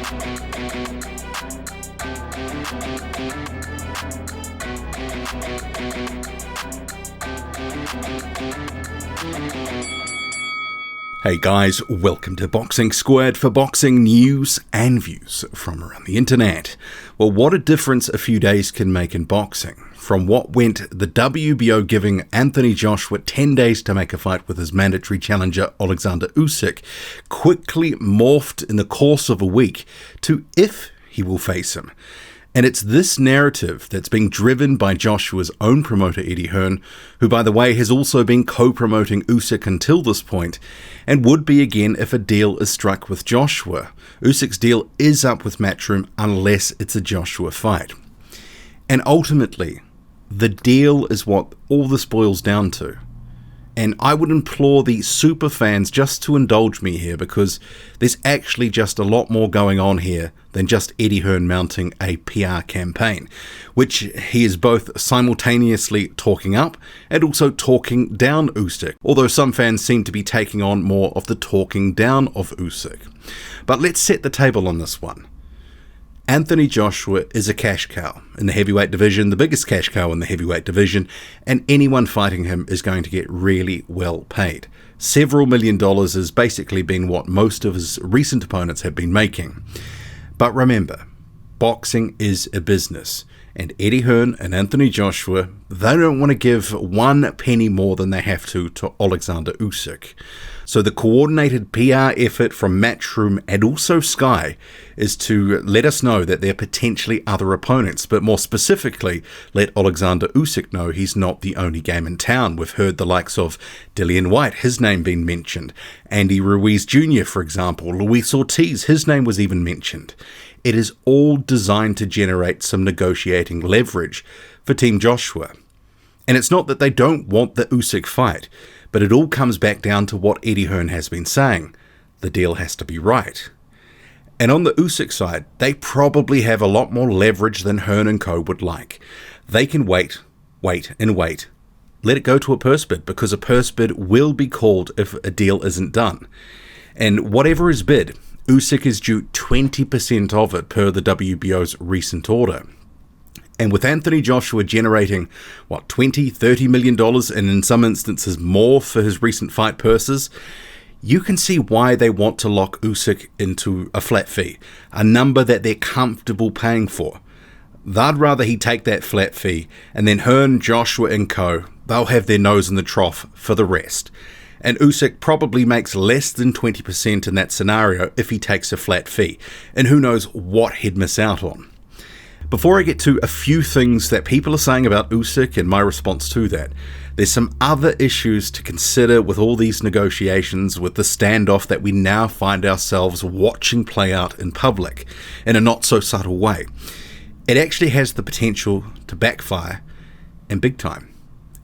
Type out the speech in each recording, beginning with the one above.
Hey guys, welcome to Boxing Squared for boxing news and views from around the internet. Well, what a difference a few days can make in boxing. From what went the WBO giving Anthony Joshua 10 days to make a fight with his mandatory challenger Oleksandr Usyk, quickly morphed in the course of a week to if he will face him. And it's this narrative that's being driven by Joshua's own promoter Eddie Hearn, who by the way has also been co-promoting Usyk until this point, and would be again if a deal is struck with Joshua. Usyk's deal is up with Matchroom unless it's a Joshua fight. And ultimately, the deal is what all this boils down to. And I would implore the super fans just to indulge me here, because there's actually just a lot more going on here than just Eddie Hearn mounting a PR campaign, which he is both simultaneously talking up and also talking down Usyk, although some fans seem to be taking on more of the talking down of Usyk. But let's set the table on this one. Anthony Joshua is a cash cow in the heavyweight division, the biggest cash cow in the heavyweight division, and anyone fighting him is going to get really well paid. Several $1 million has basically been what most of his recent opponents have been making. But remember, boxing is a business, and Eddie Hearn and Anthony Joshua, they don't want to give one penny more than they have to Oleksandr Uysk. So the coordinated PR effort from Matchroom and also Sky is to let us know that there are potentially other opponents, but more specifically, let Oleksandr Usyk know he's not the only game in town. We've heard the likes of Dillian Whyte, his name being mentioned, Andy Ruiz Jr., for example, Luis Ortiz, his name was even mentioned. It is all designed to generate some negotiating leverage for Team Joshua. And it's not that they don't want the Usyk fight, but it all comes back down to what Eddie Hearn has been saying. The deal has to be right. And on the Usyk side, they probably have a lot more leverage than Hearn and co would like. They can wait, and wait. Let it go to a purse bid, because a purse bid will be called if a deal isn't done. And whatever is bid, Usyk is due 20% of it per the WBO's recent order. And with Anthony Joshua generating, $20-30 million, and in some instances more for his recent fight purses, you can see why they want to lock Usyk into a flat fee, a number that they're comfortable paying for. They'd rather he take that flat fee, and then Hearn, Joshua and co, they'll have their nose in the trough for the rest. And Usyk probably makes less than 20% in that scenario if he takes a flat fee, and who knows what he'd miss out on. Before I get to a few things that people are saying about Usyk and my response to that, there's some other issues to consider with all these negotiations, with the standoff that we now find ourselves watching play out in public in a not so subtle way. It actually has the potential to backfire, and big time.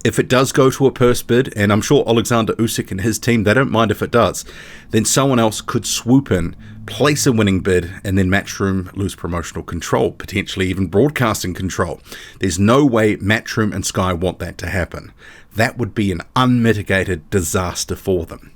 If it does go to a purse bid, and I'm sure Oleksandr Usyk and his team, they don't mind if it does, then someone else could swoop in, place a winning bid, and then Matchroom lose promotional control, potentially even broadcasting control. There's no way Matchroom and Sky want that to happen. That would be an unmitigated disaster for them.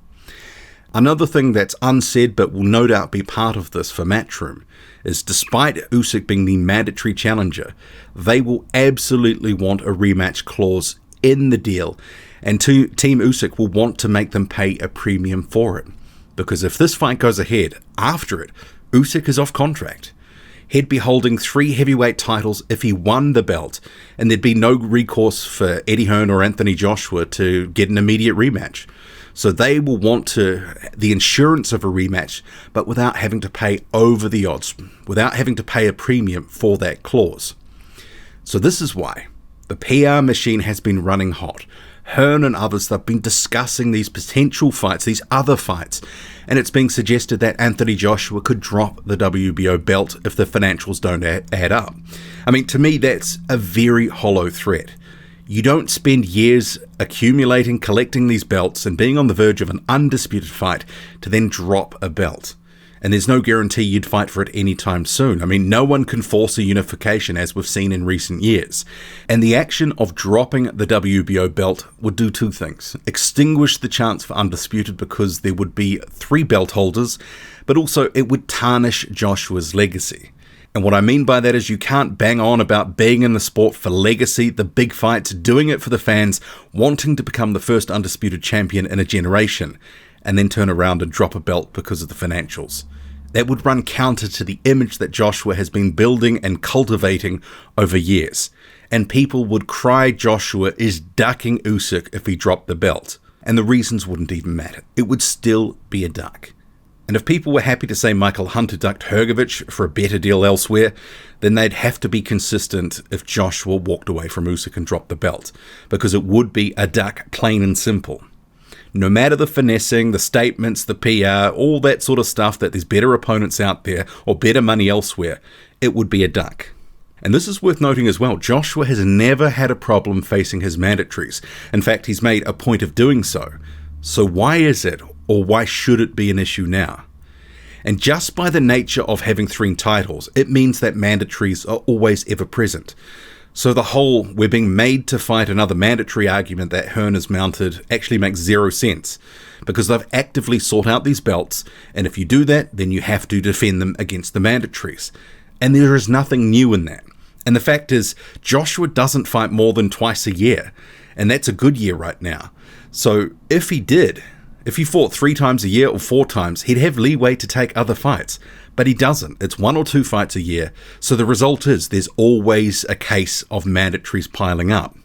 Another thing that's unsaid but will no doubt be part of this for Matchroom is, despite Usyk being the mandatory challenger, they will absolutely want a rematch clause in the deal, and Team Usyk will want to make them pay a premium for it. Because if this fight goes ahead, after it, Usyk is off contract. He'd be holding 3 heavyweight titles if he won the belt, and there'd be no recourse for Eddie Hearn or Anthony Joshua to get an immediate rematch. So they will want the insurance of a rematch, but without having to pay over the odds, without having to pay a premium for that clause. So this is why the PR machine has been running hot. Hearn and others, they've been discussing these potential fights, these other fights, and it's being suggested that Anthony Joshua could drop the WBO belt if the financials don't add up. I mean, to me, that's a very hollow threat. You don't spend years accumulating, collecting these belts, and being on the verge of an undisputed fight to then drop a belt. And there's no guarantee you'd fight for it anytime soon. I mean, no one can force a unification as we've seen in recent years. And the action of dropping the WBO belt would do two things. Extinguish the chance for Undisputed because there would be 3 belt holders, but also it would tarnish Joshua's legacy. And what I mean by that is you can't bang on about being in the sport for legacy, the big fights, doing it for the fans, wanting to become the first undisputed champion in a generation, and then turn around and drop a belt because of the financials. That would run counter to the image that Joshua has been building and cultivating over years. And people would cry Joshua is ducking Usyk if he dropped the belt. And the reasons wouldn't even matter. It would still be a duck. And if people were happy to say Michael Hunter ducked Hrgovic for a better deal elsewhere, then they'd have to be consistent if Joshua walked away from Usyk and dropped the belt, because it would be a duck, plain and simple. No matter the finessing, the statements, the PR, all that sort of stuff that there's better opponents out there or better money elsewhere, it would be a duck. And this is worth noting as well, Joshua has never had a problem facing his mandatories. In fact, he's made a point of doing so. So why is it, or why should it be an issue now? And just by the nature of having 3 titles, it means that mandatories are always ever present. So the whole we're being made to fight another mandatory argument that Hearn has mounted actually makes zero sense, because they've actively sought out these belts, and if you do that, then you have to defend them against the mandatories. And there is nothing new in that. And the fact is, Joshua doesn't fight more than twice a year, and that's a good year right now. So if he fought 3 times a year or 4 times, he'd have leeway to take other fights. But he doesn't. It's 1 or 2 fights a year. So the result is there's always a case of mandatories piling up.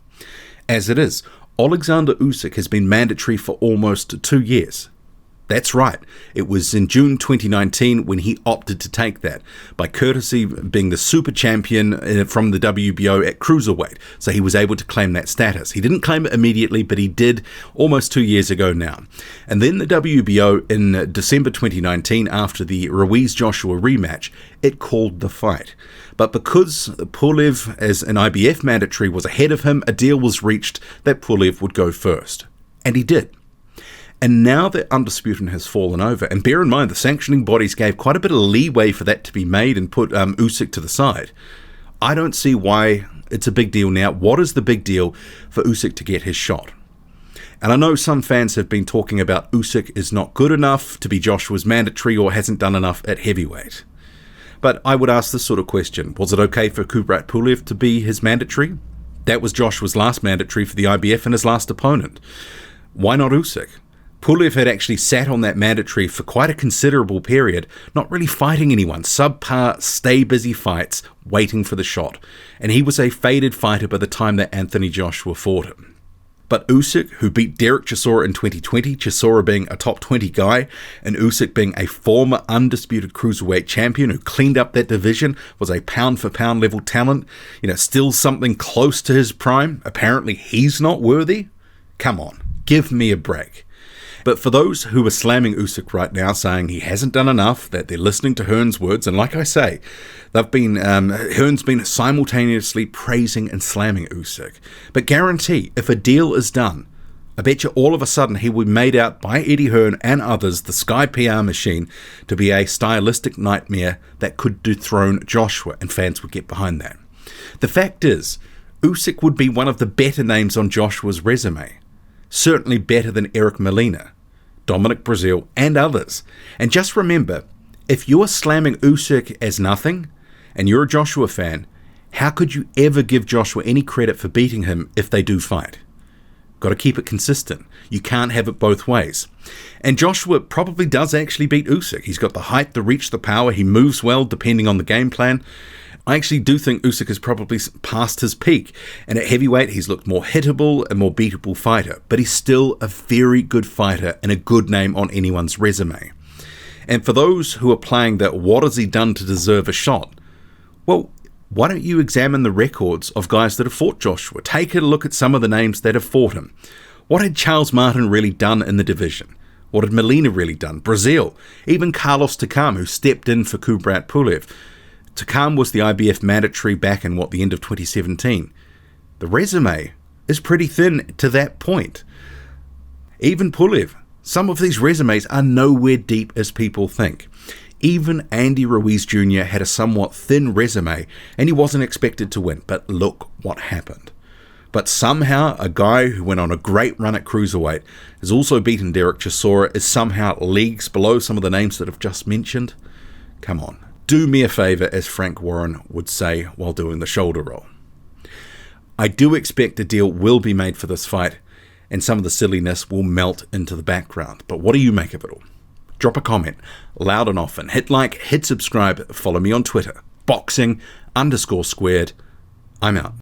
As it is, Oleksandr Uysk has been mandatory for almost 2 years. That's right. It was in June 2019 when he opted to take that, by courtesy being the super champion from the WBO at cruiserweight. So he was able to claim that status. He didn't claim it immediately, but he did almost 2 years ago now. And then the WBO in December 2019, after the Ruiz-Joshua rematch, it called the fight. But because Pulev as an IBF mandatory was ahead of him, a deal was reached that Pulev would go first. And he did. And now that Undisputed has fallen over, and bear in mind the sanctioning bodies gave quite a bit of leeway for that to be made and put Usyk to the side, I don't see why it's a big deal now. What is the big deal for Usyk to get his shot? And I know some fans have been talking about Usyk is not good enough to be Joshua's mandatory or hasn't done enough at heavyweight. But I would ask this sort of question. Was it okay for Kubrat Pulev to be his mandatory? That was Joshua's last mandatory for the IBF and his last opponent. Why not Usyk? Pulev had actually sat on that mandatory for quite a considerable period, not really fighting anyone, subpar, stay-busy fights, waiting for the shot. And he was a faded fighter by the time that Anthony Joshua fought him. But Usyk, who beat Derek Chisora in 2020, Chisora being a top 20 guy, and Usyk being a former undisputed cruiserweight champion who cleaned up that division, was a pound-for-pound level talent, still something close to his prime. Apparently he's not worthy? Come on, give me a break. But for those who are slamming Usyk right now, saying he hasn't done enough, that they're listening to Hearn's words, and like I say, Hearn's been simultaneously praising and slamming Usyk. But guarantee, if a deal is done, I bet you all of a sudden he will be made out by Eddie Hearn and others, the Sky PR machine, to be a stylistic nightmare that could dethrone Joshua, and fans would get behind that. The fact is, Usyk would be one of the better names on Joshua's resume. Certainly better than Eric Molina, Dominic Breazeale, and others. And just remember, if you're slamming Usyk as nothing, and you're a Joshua fan, how could you ever give Joshua any credit for beating him if they do fight? Got to keep it consistent. You can't have it both ways. And Joshua probably does actually beat Usyk. He's got the height, the reach, the power. He moves well depending on the game plan. I actually do think Usyk is probably past his peak, and at heavyweight he's looked more hittable and more beatable fighter, but he's still a very good fighter and a good name on anyone's resume. And for those who are playing that what has he done to deserve a shot, well, why don't you examine the records of guys that have fought Joshua? Take a look at some of the names that have fought him. What had Charles Martin really done in the division? What had Molina really done? Breazeale, even Carlos Takam, who stepped in for Kubrat Pulev. Takam was the IBF mandatory back in the end of 2017. The resume is pretty thin to that point. Even Pulev, some of these resumes are nowhere deep as people think. Even Andy Ruiz Jr. had a somewhat thin resume and he wasn't expected to win, but look what happened. But somehow a guy who went on a great run at cruiserweight has also beaten Derek Chisora, is somehow leagues below some of the names that I've just mentioned. Come on, do me a favour, as Frank Warren would say while doing the shoulder roll. I do expect a deal will be made for this fight and some of the silliness will melt into the background. But what do you make of it all? Drop a comment, loud and often. Hit like, hit subscribe, follow me on Twitter, boxing_squared. I'm out.